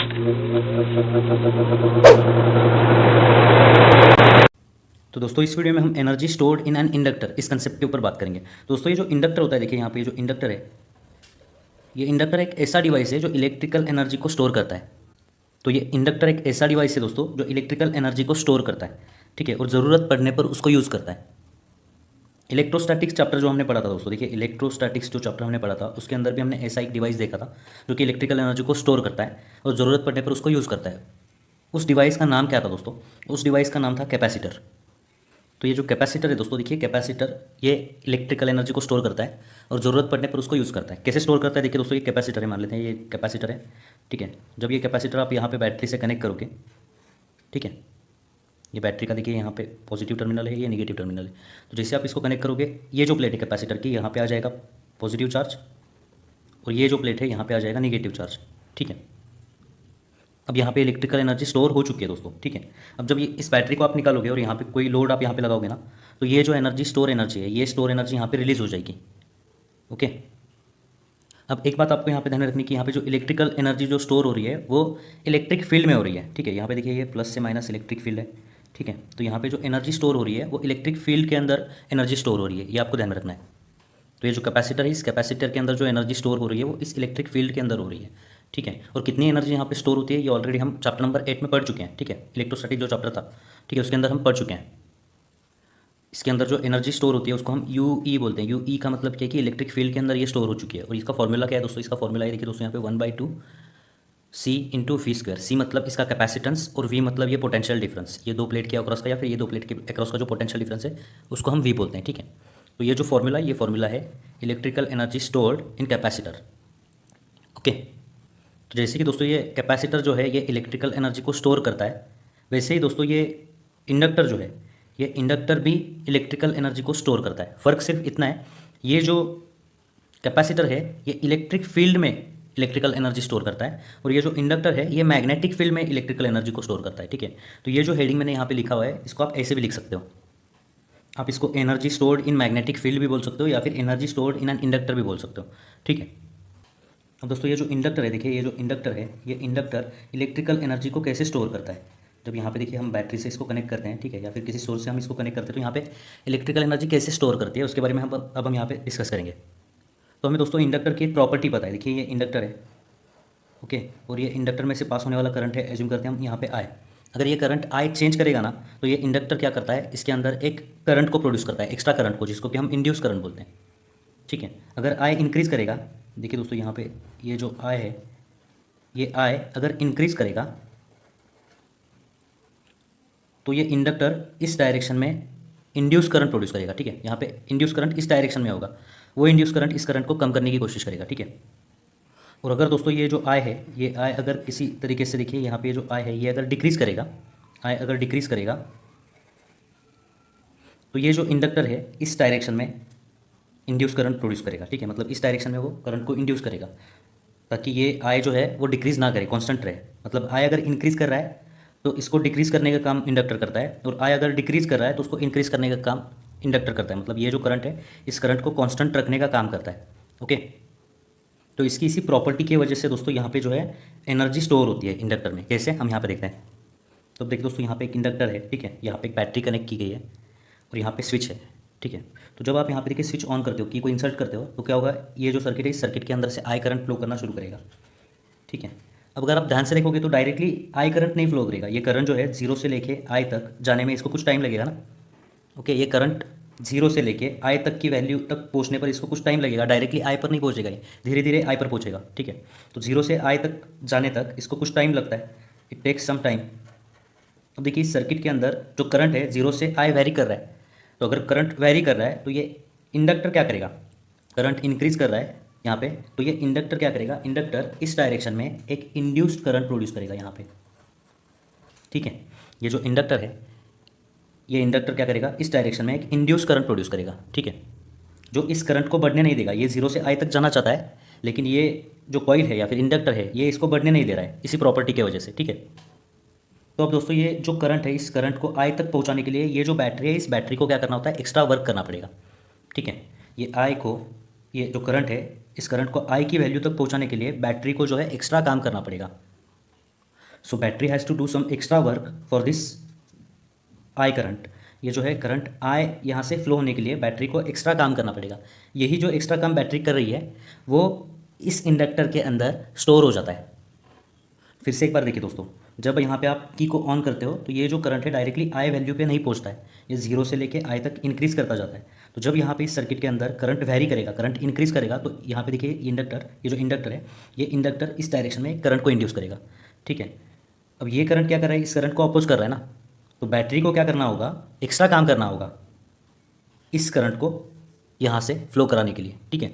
तो दोस्तों इस वीडियो में हम energy stored in an inductor इस कंसेप्ट के ऊपर बात करेंगे। दोस्तों ये जो इंडक्टर होता है, देखिए यहाँ पे जो इंडक्टर है, ये इंडक्टर एक ऐसा डिवाइस है जो इलेक्ट्रिकल एनर्जी को स्टोर करता है। तो ये इंडक्टर एक ऐसा डिवाइस है दोस्तों जो इलेक्ट्रिकल एनर्जी को स्टोर करता है, ठीक है, और ज़रूरत पड़ने पर उसको यूज़ करता है। इलेक्ट्रोस्टैटिक्स चैप्टर जो हमने पढ़ा था दोस्तों, देखिए इलेक्ट्रोस्टैटिक्स जो चैप्टर हमने पढ़ा था उसके अंदर भी हमने ऐसा एक डिवाइस देखा था जो कि इलेक्ट्रिकल एनर्जी को स्टोर करता है और ज़रूरत पड़ने पर उसको यूज़ करता है। उस डिवाइस का नाम क्या था दोस्तों? उस डिवाइस का नाम था कैपेसिटर। तो ये जो कैपेसिटर है दोस्तों, देखिए कैपेसिटर ये इलेक्ट्रिकल एनर्जी को स्टोर करता है और ज़रूरत पड़ने पर उसको यूज़ करता है। कैसे स्टोर करता है? देखिए दोस्तों, ये कैपेसिटर है, मान लेते हैं ये कैपेसिटर है, ठीक है। जब ये कैपेसिटर आप यहाँ पे बैटरी से कनेक्ट करोगे, ठीक है, ये बैटरी का देखिए यहाँ पे पॉजिटिव टर्मिनल है, ये नेगेटिव टर्मिनल है। तो जैसे आप इसको कनेक्ट करोगे, ये जो प्लेट है कैपेसिटर की, यहाँ पे आ जाएगा पॉजिटिव चार्ज और ये जो प्लेट है यहाँ पे आ जाएगा नेगेटिव चार्ज, ठीक है। अब यहाँ पे इलेक्ट्रिकल एनर्जी स्टोर हो चुकी है दोस्तों, ठीक है। अब जब ये इस बैटरी को आप निकालोगे और यहाँ पे कोई लोड आप यहाँ पे लगाओगे ना, तो ये जो एनर्जी स्टोर एनर्जी है, ये स्टोर एनर्जी यहाँ पे रिलीज हो जाएगी, ओके। अब एक बात आपको यहाँ पे ध्यान रखनी कि यहाँ पे जो इलेक्ट्रिकल एनर्जी जो स्टोर हो रही है वो इलेक्ट्रिक फील्ड में हो रही है, ठीक है। यहाँ पे देखिए ये प्लस से माइनस इलेक्ट्रिक फील्ड है, ठीक है। तो यहाँ पे जो एनर्जी स्टोर हो रही है वो इलेक्ट्रिक फील्ड के अंदर एनर्जी स्टोर हो रही है, ये आपको ध्यान रखना है। तो ये जो कैपेसिटर है, इस कैपेसिटर के अंदर जो एनर्जी स्टोर हो रही है वो इस इलेक्ट्रिक फील्ड के अंदर हो रही है, ठीक है। और कितनी एनर्जी यहाँ पे स्टोर होती है ये ऑलरेडी हम चैप्टर नंबर 8 में पढ़ चुके हैं, ठीक है। इलेक्ट्रोस्टैटिक जो चैप्टर था, ठीक है, उसके अंदर हम पढ़ चुके हैं। इसके अंदर जो एनर्जी स्टोर होती है उसको हम यू ई बोलते हैं। यू ई का मतलब क्या है कि इलेक्ट्रिक फील्ड के अंदर ये स्टोर हो चुकी है। और इसका फॉर्मूला क्या है दोस्तों? इसका फॉर्मूला है, देखिए दोस्तों, यहाँ पे 1/2 सी इंटू वी स्क्वायर। सी मतलब इसका कैपेसिटेंस और वी मतलब ये पोटेंशियल डिफरेंस, ये दो प्लेट के अक्रॉस का या फिर ये दो प्लेट के अक्रॉस का जो पोटेंशियल डिफरेंस है उसको हम वी बोलते हैं, ठीक है। तो ये जो फॉर्मूला है, ये फॉर्मूला है इलेक्ट्रिकल एनर्जी स्टोर्ड इन कैपेसिटर, ओके। तो जैसे कि दोस्तों ये कैपेसिटर जो है ये इलेक्ट्रिकल एनर्जी को स्टोर करता है, वैसे ही दोस्तों ये इंडक्टर जो है, ये इंडक्टर भी इलेक्ट्रिकल एनर्जी को स्टोर करता है। फ़र्क सिर्फ इतना है, ये जो कैपेसिटर है ये इलेक्ट्रिक फील्ड में इलेक्ट्रिकल एनर्जी स्टोर करता है और ये जो इंडक्टर है ये मैग्नेटिक फील्ड में इलेक्ट्रिकल एनर्जी को स्टोर करता है, ठीक है। तो ये जो हेडिंग मैंने यहाँ पे लिखा हुआ है इसको आप ऐसे भी लिख सकते हो। आप इसको energy stored in magnetic field भी बोल सकते हो या फिर energy stored in an inductor भी बोल सकते हो, ठीक है। अब दोस्तों ये जो इंडक्टर है, देखिए ये जो इंडक्टर है, ये इंडक्टर इलेक्ट्रिकल एनर्जी को कैसे स्टोर करता है? जब यहाँ पे देखिए हम बैटरी से इसको कनेक्ट करते हैं, ठीक है, या फिर किसी सोर्स से हम इसको कनेक्ट करते हैं, तो यहाँ पे इलेक्ट्रिकल एनर्जी कैसे स्टोर करती है उसके बारे में हम यहाँ पे डिस्कस करेंगे। तो हमें दोस्तों इंडक्टर की एक प्रॉपर्टी पता है, देखिए ये इंडक्टर है, ओके, और ये इंडक्टर में से पास होने वाला करंट है, एज्यूम करते हैं हम यहाँ पे आए। अगर ये करंट आई चेंज करेगा ना, तो ये इंडक्टर क्या करता है, इसके अंदर एक करंट को प्रोड्यूस करता है, एक्स्ट्रा करंट को, जिसको कि हम इंड्यूस करंट बोलते हैं, ठीक है। अगर आई इंक्रीज़ करेगा, देखिए दोस्तों यहाँ पे ये जो आई है, ये आई अगर इंक्रीज़ करेगा तो ये इंडक्टर इस डायरेक्शन में इंड्यूस करंट प्रोड्यूस करेगा, ठीक है। यहाँ पे इंड्यूस करंट इस डायरेक्शन में होगा, वो इंड्यूस करंट इस करंट को कम करने की कोशिश करेगा, ठीक है। और अगर दोस्तों ये जो आई है, ये आई अगर किसी तरीके से देखिए यहाँ पे ये जो आई है ये अगर डिक्रीज़ करेगा, आई अगर डिक्रीज़ करेगा तो ये जो इंडक्टर है इस डायरेक्शन में इंड्यूस करंट प्रोड्यूस करेगा, ठीक है। मतलब इस डायरेक्शन में वो करंट को इंड्यूस करेगा ताकि ये आई जो है वो डिक्रीज़ ना करे, कांस्टेंट रहे। मतलब आई अगर इंक्रीज़ कर रहा है तो इसको डिक्रीज़ करने का काम इंडक्टर करता है, और आई अगर डिक्रीज़ कर रहा है तो उसको इंक्रीज़ करने का काम इंडक्टर करता है। मतलब ये जो करंट है इस करंट को कांस्टेंट रखने का काम करता है, ओके। तो इसकी इसी प्रॉपर्टी की वजह से दोस्तों यहाँ पे जो है एनर्जी स्टोर होती है इंडक्टर में। कैसे? हम यहाँ पे देखते हैं। तो देखिए दोस्तों यहाँ पे एक इंडक्टर है, ठीक है, यहाँ पे एक बैटरी कनेक्ट की गई है और यहाँ पे स्विच है, ठीक है। तो जब आप यहाँ पे देखिए स्विच ऑन करते हो, की को इंसर्ट करते हो, तो क्या होगा, ये जो सर्किट है इस सर्किट के अंदर से आई करंट फ्लो करना शुरू करेगा, ठीक है। अब अगर आप ध्यान से देखोगे तो डायरेक्टली आई करंट नहीं फ्लो करेगा, ये करंट जो है जीरो से लेके आई तक जाने में इसको कुछ टाइम लगेगा ना, ओके। ये करंट जीरो से लेके आई तक की वैल्यू तक पहुंचने पर इसको कुछ टाइम लगेगा, डायरेक्टली आई पर नहीं पहुंचेगा, ये धीरे धीरे आई पर पहुंचेगा, ठीक है। तो जीरो से आई तक जाने तक इसको कुछ टाइम लगता है, इट टेक्स सम टाइम। अब देखिए इस सर्किट के अंदर जो करंट है जीरो से आई वेरी कर रहा है, तो अगर करंट वेरी कर रहा है तो ये इंडक्टर क्या करेगा, करंट इंक्रीज कर रहा है यहाँ पे, तो ये इंडक्टर क्या करेगा, इंडक्टर इस डायरेक्शन में एक इंड्यूस्ड करंट प्रोड्यूस करेगा यहाँ पे, ठीक है। ये जो इंडक्टर है, ये इंडक्टर क्या करेगा, इस डायरेक्शन में एक इंड्यूस करंट प्रोड्यूस करेगा, ठीक है, जो इस करंट को बढ़ने नहीं देगा। ये जीरो से आई तक जाना चाहता है, लेकिन ये जो कॉइल है या फिर इंडक्टर है ये इसको बढ़ने नहीं दे रहा है, इसी प्रॉपर्टी की वजह से, ठीक है। तो अब दोस्तों ये जो करंट है इस करंट को आई तक पहुंचाने के लिए ये जो बैटरी है, इस बैटरी को क्या करना होता है, एक्स्ट्रा वर्क करना पड़ेगा, ठीक है। ये आई को, ये जो करंट है इस करंट को आई की वैल्यू तक पहुंचाने के लिए बैटरी को जो है एक्स्ट्रा काम करना पड़ेगा, so battery has to do some extra work for this I current. ये जो है करंट आई यहाँ से फ्लो होने के लिए बैटरी को एक्स्ट्रा काम करना पड़ेगा। यही जो एक्स्ट्रा काम बैटरी कर रही है वो इस इंडक्टर के अंदर स्टोर हो जाता है। फिर से एक बार देखिए दोस्तों, जब यहाँ पे आप की को ऑन करते हो तो ये जो करंट है डायरेक्टली आई वैल्यू पे नहीं पहुँचता है, ये जीरो से लेके आई तक इंक्रीज़ करता जाता है। तो जब यहाँ पे इस सर्किट के अंदर करंट वेरी करेगा, करंट इंक्रीज़ करेगा, तो यहाँ पे देखिए इंडक्टर, ये जो इंडक्टर है, ये इंडक्टर इस डायरेक्शन में करंट को इंड्यूस करेगा। ठीक है, अब ये करंट क्या कर रहा है, इस करंट को अपोज कर रहा है ना, तो बैटरी को क्या करना होगा, एक्स्ट्रा काम करना होगा इस करंट को यहाँ से फ्लो कराने के लिए। ठीक है,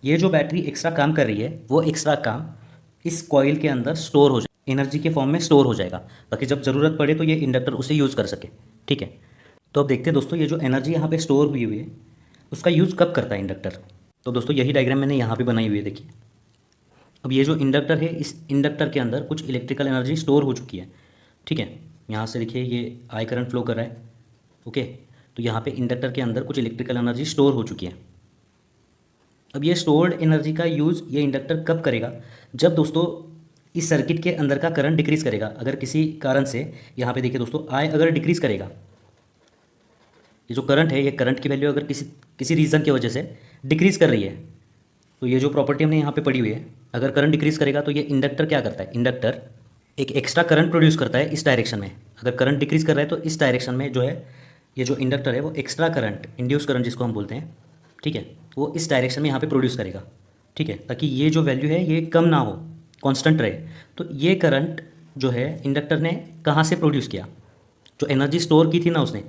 ये जो बैटरी एक्स्ट्रा काम कर रही है वो एक्स्ट्रा काम इस कॉइल के अंदर स्टोर हो जाए, एनर्जी के फॉर्म में स्टोर हो जाएगा, ताकि जब ज़रूरत पड़े तो ये इंडक्टर उसे यूज़ कर सके। ठीक है, तो अब देखते हैं दोस्तों, ये जो एनर्जी यहाँ पे स्टोर हुई हुई है उसका यूज़ कब करता है इंडक्टर। तो दोस्तों यही डायग्राम मैंने यहाँ पे बनाई हुई है, देखिए। अब ये जो इंडक्टर है, इस इंडक्टर के अंदर कुछ इलेक्ट्रिकल एनर्जी स्टोर हो चुकी है। ठीक है, यहाँ से देखिए ये आई करंट फ्लो कर रहा है। ओके, तो यहाँ पे इंडक्टर के अंदर कुछ इलेक्ट्रिकल एनर्जी स्टोर हो चुकी है। अब ये स्टोर्ड एनर्जी का यूज़ ये इंडक्टर कब करेगा, जब दोस्तों इस सर्किट के अंदर का करंट डिक्रीज़ करेगा। अगर किसी कारण से यहाँ पे देखिए दोस्तों, आई अगर डिक्रीज़ करेगा, ये जो करंट है, ये करंट की वैल्यू अगर किसी किसी रीज़न की वजह से डिक्रीज़ कर रही है, तो ये जो प्रॉपर्टी हमने यहाँ पे पढ़ी हुई है, अगर करंट डिक्रीज़ करेगा तो ये इंडक्टर क्या करता है, इंडक्टर एक एक्स्ट्रा करंट प्रोड्यूस करता है इस डायरेक्शन में। अगर करंट डिक्रीज़ कर रहा है तो इस डायरेक्शन में जो है ये जो इंडक्टर है वो एक्स्ट्रा करंट, इंड्यूस करंट जिसको हम बोलते हैं, ठीक है, वो इस डायरेक्शन में यहाँ पे प्रोड्यूस करेगा। ठीक है, ताकि ये जो वैल्यू है ये कम ना हो, कांस्टेंट रहे। तो ये करंट जो है इंडक्टर ने कहाँ से प्रोड्यूस किया, जो एनर्जी स्टोर की थी ना उसने,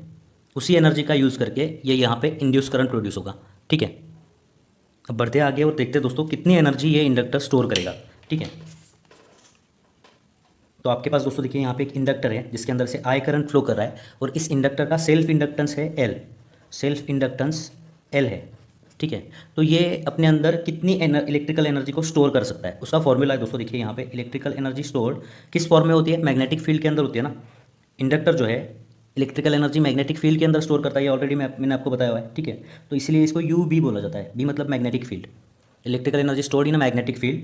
उसी एनर्जी का यूज़ करके ये यहाँ पे इंड्यूस करंट प्रोड्यूस होगा। ठीक है, अब बढ़ते आगे और देखते हैं दोस्तों कितनी एनर्जी ये इंडक्टर स्टोर करेगा। ठीक है, तो आपके पास दोस्तों देखिए यहाँ पे एक इंडक्टर है जिसके अंदर से आई करंट फ्लो कर रहा है, और इस इंडक्टर का सेल्फ इंडक्टेंस है एल, सेल्फ इंडक्टेंस एल है। ठीक है, तो ये अपने अंदर कितनी इलेक्ट्रिकल एनर्जी को स्टोर कर सकता है, उसका फॉर्मूला है दोस्तों। देखिए यहाँ पे इलेक्ट्रिकल एनर्जी स्टोर किस फॉर्म में होती है, मैग्नेटिक फील्ड के अंदर होती है ना। इंडक्टर जो है इलेक्ट्रिकल एनर्जी मैग्नेटिक फील्ड के अंदर स्टोर करता है, ये ऑलरेडी मैंने आपको बताया हुआ है। ठीक है, तो इसलिए इसको यू बी बोला जाता है, बी मतलब magnetic field, electrical energy stored in a magnetic field.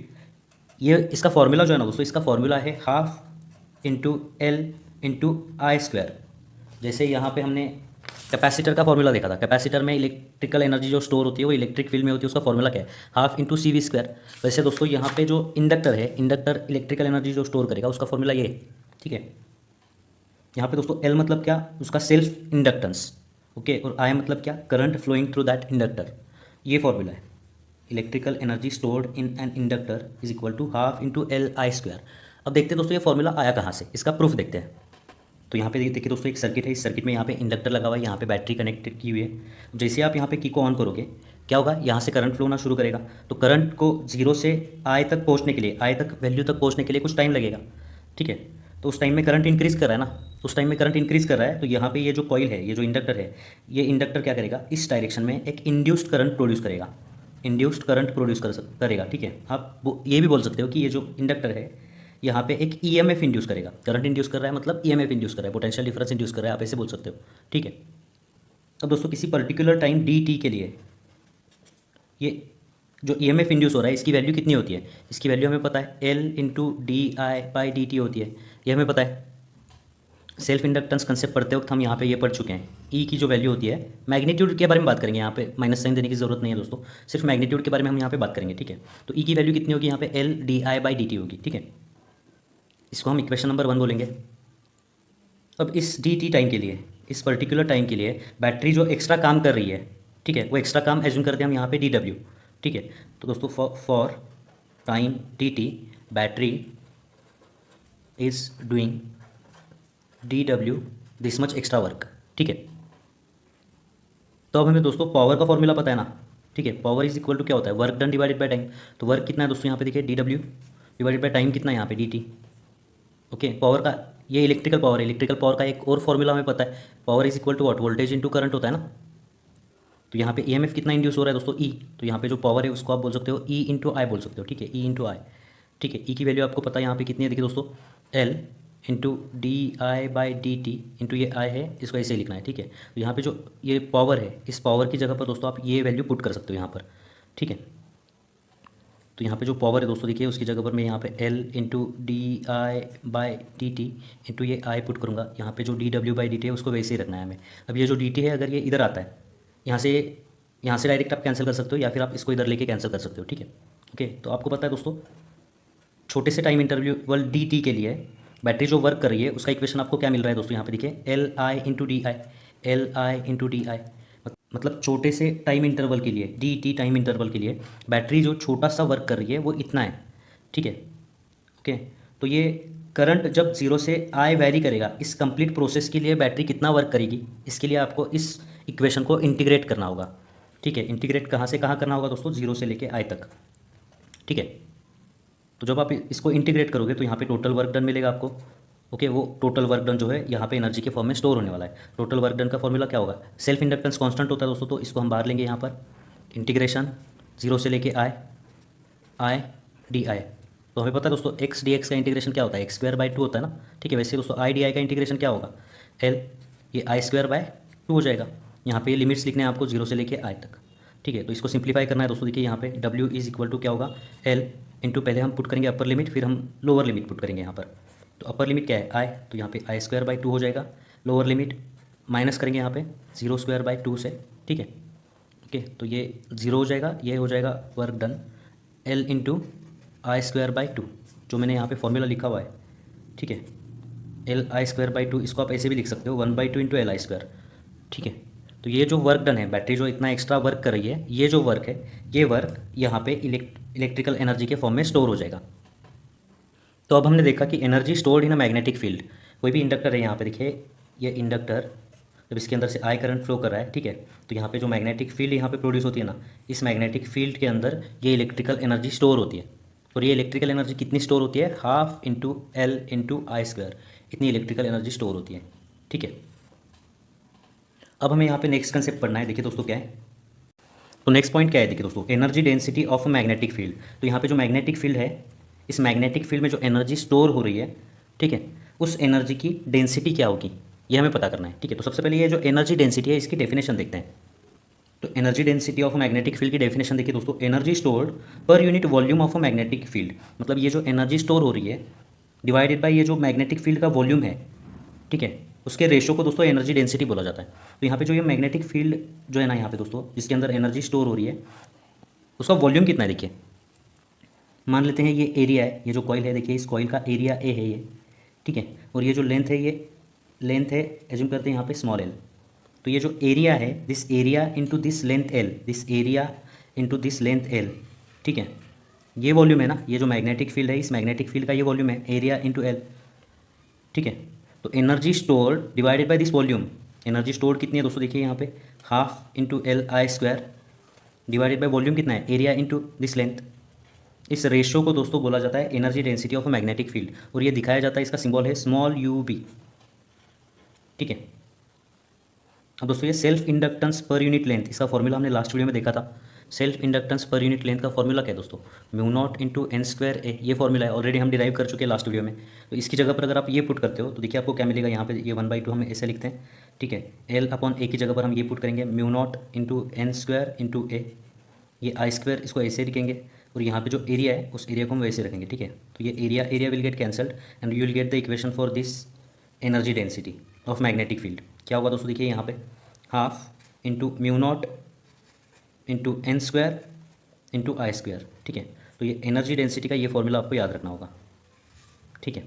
ये इसका फॉर्मूला जो है ना दोस्तों, इसका फॉर्मूला है half into L into I square. जैसे यहाँ पे हमने कैपेसिटर का फॉर्मूला देखा था, कैपेसिटर में इलेक्ट्रिकल एनर्जी जो स्टोर होती है वो इलेक्ट्रिक फील्ड में होती है, उसका फॉर्मूला क्या है, half into C V square. वैसे दोस्तों यहाँ पे जो इंडक्टर है, इंडक्टर इलेक्ट्रिकल एनर्जी जो स्टोर करेगा उसका फॉर्मूला ये है। ठीक है, यहाँ पे दोस्तों एल मतलब क्या, उसका सेल्फ इंडक्टेंस। ओके, और आई मतलब क्या, current flowing through that inductor. ये फॉर्मूला है, electrical energy stored in an inductor is equal to half into L I square. अब देखते हैं दोस्तों ये फॉर्मूला आया कहाँ से, इसका प्रूफ देखते हैं। तो यहाँ पे देखिए दोस्तों एक सर्किट है, इस सर्किट में यहाँ पे इंडक्टर लगा हुआ है, यहाँ पे बैटरी कनेक्टेड की हुई है। जैसे आप यहाँ पे की को ऑन करोगे क्या होगा, यहाँ से करंट फ्लो होना शुरू करेगा। तो करंट को जीरो से आई तक पहुँचने के लिए, आई तक वैल्यू तक पहुँचने के लिए कुछ टाइम लगेगा। ठीक है, तो उस टाइम में करंट इंक्रीज़ कर रहा है ना, उस टाइम में करंट इंक्रीज़ कर रहा है, तो यहाँ पे ये जो कॉइल है, ये जो इंडक्टर है, ये इंडक्टर क्या करेगा, इस डायरेक्शन में एक इंड्यूस्ड करंट प्रोड्यूस करेगा, इंड्यूस्ड करंट प्रोड्यूस करेगा। ठीक है, आप ये भी बोल सकते हो कि ये जो इंडक्टर है यहाँ पे एक ईएमएफ इंड्यूस करेगा, करंट इंड्यूस कर रहा है मतलब ईएमएफ इंड्यूस कर रहा है, पोटेंशियल डिफरेंस इंड्यूस कर रहा है, आप ऐसे बोल सकते हो। ठीक है, अब दोस्तों किसी पर्टिकुलर टाइम डी टी के लिए ये जो ईएमएफ इंड्यूस हो रहा है इसकी वैल्यू कितनी होती है, इसकी वैल्यू हमें पता है, L into D I by D T होती है, ये हमें पता है। सेल्फ इंडक्टेंस कंसेप्ट पढ़ते वक्त हम यहाँ पे ये पढ़ चुके हैं। ई की जो वैल्यू होती है, मैग्नीट्यूड के बारे में बात करेंगे, यहाँ पे माइनस साइन देने की जरूरत नहीं है दोस्तों, सिर्फ मैग्नीट्यूड के बारे में हम यहाँ पे बात करेंगे। ठीक है, तो ई की वैल्यू कितनी होगी, यहाँ पे L D I by D T होगी। ठीक है, इसको हम इक्वेशन नंबर 1 बोलेंगे। अब इस डी टी टाइम के लिए, इस पर्टिकुलर टाइम के लिए बैटरी जो एक्स्ट्रा काम कर रही है, ठीक है, वो एक्स्ट्रा काम एज्यूम करते हैं हम यहाँ पे डी डब्ल्यू। ठीक है, तो दोस्तों for time D T battery is doing D W this much extra work. ठीक है, तो अब हमें दोस्तों पावर का फॉर्मूला पता है ना। ठीक है, पावर इज इक्वल टू क्या होता है, work done divided by time. तो वर्क कितना है दोस्तों, यहाँ पे देखिए D W divided by time कितना है, यहाँ पे डी टी। ओके, पावर का ये इलेक्ट्रिकल पावर है, इलेक्ट्रिकल पावर का एक और फॉर्मूला हमें पता है, power is equal to what, voltage into current होता है ना। तो यहाँ पे ईएमएफ कितना इंड्यूस हो रहा है दोस्तों, ई। तो यहाँ पे जो पावर है उसको आप बोल सकते हो ई इंटू आई बोल सकते हो। ठीक है, ई इंटू आई। ठीक है, ई की वैल्यू आपको पता है यहाँ पे कितनी है, देखिए दोस्तों L into D I by D T into ये आई है, इसको ऐसे ही लिखना है। ठीक है, तो यहाँ पे जो ये पावर है, इस पावर की जगह पर दोस्तों आप ये वैल्यू पुट कर सकते हो यहाँ पर। ठीक है, तो यहाँ पे जो पावर है दोस्तों देखिए उसकी जगह पर मैं यहाँ पे L into D I by D T into ये I पुट करूँगा। यहाँ पे जो D W by D T है उसको वैसे ही रखना है हमें। अब ये जो डी टी है अगर ये इधर आता है, यहाँ से डायरेक्ट आप कैंसिल कर सकते हो या फिर आप इसको इधर लेके कैंसिल कर सकते हो, ठीक है। ओके, तो आपको पता है दोस्तों छोटे से टाइम इंटरवल डी टी के लिए बैटरी जो वर्क कर रही है उसका इक्वेशन आपको क्या मिल रहा है दोस्तों, यहाँ पे देखिए L I into D I, L I into D I, मतलब छोटे से टाइम इंटरवल के लिए, डी टी टाइम इंटरवल के लिए बैटरी जो छोटा सा वर्क कर रही है वो इतना है, ठीक है। ओके, तो ये करंट जब जीरो से आई वेरी करेगा, इस कंप्लीट प्रोसेस के लिए बैटरी कितना वर्क करेगी, इसके लिए आपको इस इक्वेशन को इंटीग्रेट करना होगा, ठीक है। इंटीग्रेट कहाँ से कहाँ करना होगा दोस्तों, जीरो से लेके आई तक, ठीक है। तो जब आप इसको इंटीग्रेट करोगे तो यहाँ पे टोटल वर्क डन मिलेगा आपको। ओके, वो टोटल वर्क डन जो है यहाँ पे एनर्जी के फॉर्म में स्टोर होने वाला है। टोटल वर्क डन का फॉर्मूला क्या होगा, सेल्फ इंडक्टेंस कांस्टेंट होता है दोस्तों, तो इसको हम बाहर लेंगे यहाँ पर, इंटीग्रेशन जीरो से लेके आई डी आई। तो हमें पता है दोस्तों एक्स डी एक्स का इंटीग्रेशन क्या होता है, एक्स स्क्वायर बाई टू होता है ना, ठीक है। वैसे दोस्तों आई डी आई का इंटीग्रेशन क्या होगा, एल ये आई स्क्वायर बाय टू हो जाएगा। यहाँ पे लिमिट्स लिखने हैं आपको जीरो से लेके आई तक, ठीक है। तो इसको सिंप्लीफाई करना है दोस्तों, देखिए यहाँ पे W इज इक्वल टू क्या होगा, एल इंटू पहले हम पुट करेंगे अपर लिमिट, फिर हम लोअर लिमिट पुट करेंगे यहाँ पर। तो अपर लिमिट क्या है आई, तो यहाँ पे आई स्क्वायर बाई टू हो जाएगा, लोअर लिमिट माइनस करेंगे यहाँ पे जीरो स्क्वायर बाई टू से, ठीक है। ओके, तो ये जीरो हो जाएगा, ये हो जाएगा work done L into I square by two, जो मैंने यहाँ पे फॉर्मूला लिखा हुआ है, ठीक है। L I square by two, इसको आप ऐसे भी लिख सकते हो, one by two into L I square, ठीक है। तो ये जो वर्क डन है, बैटरी जो इतना एक्स्ट्रा वर्क कर रही है, ये जो वर्क है, ये वर्क यहाँ पे इलेक्ट्रिकल एनर्जी के फॉर्म में स्टोर हो जाएगा। तो अब हमने देखा कि energy stored in a magnetic field, कोई भी इंडक्टर है यहाँ पे देखिए, ये इंडक्टर जब इसके अंदर से आई करंट फ्लो कर रहा है, ठीक है, तो यहाँ पे जो मैग्नेटिक फील्ड यहाँ पे प्रोड्यूस होती है ना, इस मैग्नेटिक फील्ड के अंदर ये इलेक्ट्रिकल एनर्जी स्टोर होती है। और ये इलेक्ट्रिकल एनर्जी कितनी स्टोर होती है, half into L into I square, इतनी इलेक्ट्रिकल एनर्जी स्टोर होती है, ठीक है। अब हमें यहाँ पे नेक्स्ट कंसेप्ट पढ़ना है, देखिए दोस्तों क्या है। तो नेक्स्ट पॉइंट क्या है, देखिए दोस्तों, energy density of a magnetic field. तो यहाँ पे जो मैग्नेटिक फील्ड है, इस मैग्नेटिक फील्ड में जो एनर्जी स्टोर हो रही है, ठीक है, उस एनर्जी की डेंसिटी क्या होगी, ये हमें पता करना है, ठीक है। तो सबसे पहले ये जो एनर्जी डेंसिटी है इसकी डेफिनेशन देखते हैं। तो energy density of magnetic field की डेफिनेशन देखिए दोस्तों, energy stored per unit volume of a magnetic field, मतलब ये जो एनर्जी स्टोर हो रही है डिवाइडेड बाय ये जो मैग्नेटिक फील्ड का वॉल्यूम है, ठीक है, उसके रेशो को दोस्तों एनर्जी डेंसिटी बोला जाता है। तो यहाँ पे जो ये मैग्नेटिक फील्ड जो है ना यहाँ पे दोस्तों, जिसके अंदर एनर्जी स्टोर हो रही है, उसका वॉल्यूम कितना है देखिए। मान लेते हैं ये एरिया है, ये जो कॉइल है देखिए, इस कॉइल का एरिया ए है ये, ठीक है। और ये जो लेंथ है, ये लेंथ है, एज्यूम करते हैं यहाँ पे स्मॉल एल। तो ये जो एरिया है, this area into this length L, this area into this length L, ठीक है, ये वॉल्यूम है ना, ये जो मैग्नेटिक फील्ड है, इस मैग्नेटिक फील्ड का ये वॉल्यूम है, एरिया इंटू एल, ठीक है। तो energy stored divided by this volume, energy stored कितनी है दोस्तों, देखिए यहाँ पे half into L I square divided by volume कितना है, एरिया इंटू दिस लेंथ। इस रेशियो को दोस्तों बोला जाता है energy density of a magnetic field, और ये दिखाया जाता है, इसका सिंबल है स्मॉल यू बी, ठीक है। अब दोस्तों ये self inductance per unit length, इसका फॉर्मूला हमने लास्ट वीडियो में देखा था। Self inductance per unit length का फॉर्मूला क्या है दोस्तों, mu naught into N square A, ये फॉर्मूला है, ऑलरेडी हम डिराइव कर चुके हैं लास्ट वीडियो में। तो इसकी जगह पर अगर आप ये पुट करते हो तो देखिए आपको क्या मिलेगा, यहाँ पे ये वन बाई टू हम ऐसे लिखते हैं, ठीक है। एल अपॉन ए की जगह पर हम ये पुट करेंगे, mu naught into N square into A, ये आई स्क्वायर इसको ऐसे लिखेंगे, और यहाँ पे जो एरिया है उस एरिया को हम वैसे रखेंगे, ठीक है। तो ये area will get cancelled and you will get the equation for this energy density of magnetic field. क्या होगा दोस्तों, देखिए यहाँ पे half into mu naught into N square into I square, ठीक है। तो ये एनर्जी डेंसिटी का ये फॉर्मूला आपको याद रखना होगा, ठीक है।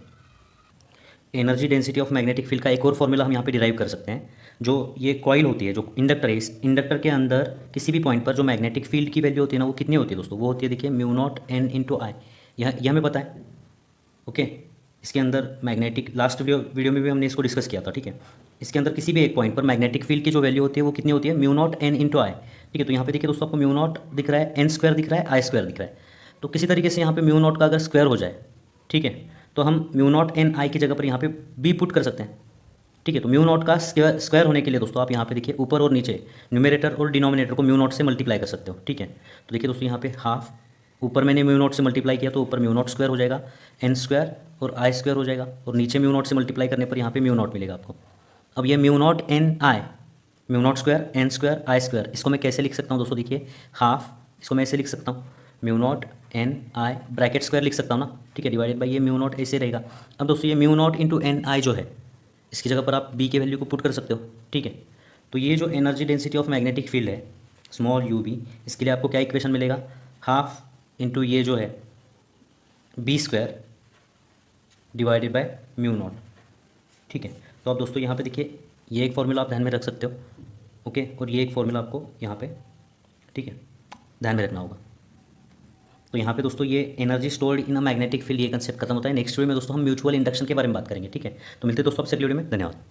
Energy density of magnetic field का एक और फॉर्मूला हम यहाँ पे डिराइव कर सकते हैं। जो ये कॉइल होती है, जो इंडक्टर है, इस इंडक्टर के अंदर किसी भी पॉइंट पर जो मैग्नेटिक फील्ड की वैल्यू होती है ना, वो कितनी होती है दोस्तों, वो होती है देखिए म्यू नॉट एन इंटू आई, यह हमें पता है, ओके। इसके अंदर मैग्नेटिक लास्ट वीडियो में भी हमने इसको डिस्कस किया था, ठीक है। इसके अंदर किसी भी एक पॉइंट पर मैग्नेटिक फील्ड की जो वैल्यू होती है वो कितनी होती है, म्यू नॉट एन इंटू आई, ठीक है। तो यहाँ पे देखिए दोस्तों आपको म्यू नॉट दिख रहा है, एन स्क्वायर दिख रहा है, आई स्क्वायर दिख रहा है। तो किसी तरीके से यहाँ पे म्यू नॉट का अगर स्क्वायर हो जाए, ठीक है, तो हम म्यू नॉट एन आई की जगह पर यहाँ पे बी पुट कर सकते हैं, ठीक है। तो म्यू नॉट का स्क्वायर होने के लिए दोस्तों आप यहाँ पे देखिए ऊपर और नीचे न्यूमरेटर और डिनोमिनेटर को म्यू नॉट से मल्टीप्लाई कर सकते हो, ठीक है। तो देखिए दोस्तों यहाँ पे हाफ, ऊपर मैंने म्यू नॉट से मल्टीप्लाई किया तो ऊपर म्यू नॉट स्क्वायर हो जाएगा, एन स्क्वायर और आई स्क्वायर हो जाएगा, और नीचे म्यू नॉट से मल्टीप्लाई करने पर यहाँ पे म्यू नॉट मिलेगा आपको। अब ये mu naught N I, mu naught square N square I square, इसको मैं कैसे लिख सकता हूँ दोस्तों, देखिए हाफ, इसको मैं ऐसे लिख सकता हूँ म्यू नॉट एन आई ब्रैकेट स्क्वायर लिख सकता हूँ ना, ठीक है, डिवाइडेड बाई ये म्यू नॉट ऐसे रहेगा। अब दोस्तों ये म्यू नॉट इंटू एन आई जो है, इसकी जगह पर आप बी के वैल्यू को पुट कर सकते हो, ठीक है। तो ये जो energy density of magnetic field है स्मॉल यू बी, इसके लिए आपको क्या इक्वेशन मिलेगा, हाफ इंटू ये जो है B square divided by mu naught, ठीक है। तो आप दोस्तों यहाँ पे देखिए ये एक फॉर्मूला आप ध्यान में रख सकते हो, ओके, और ये एक फॉर्मूला आपको यहाँ पे, ठीक है, ध्यान में रखना होगा। तो यहाँ पे दोस्तों ये energy stored in a magnetic field ये कंसेप्ट खत्म होता है। नेक्स्ट वीडियो में दोस्तों हम म्यूचुअल इंडक्शन के बारे में बात करेंगे, ठीक है। तो मिलते हैं दोस्तों आपसे अगली वीडियो में, धन्यवाद।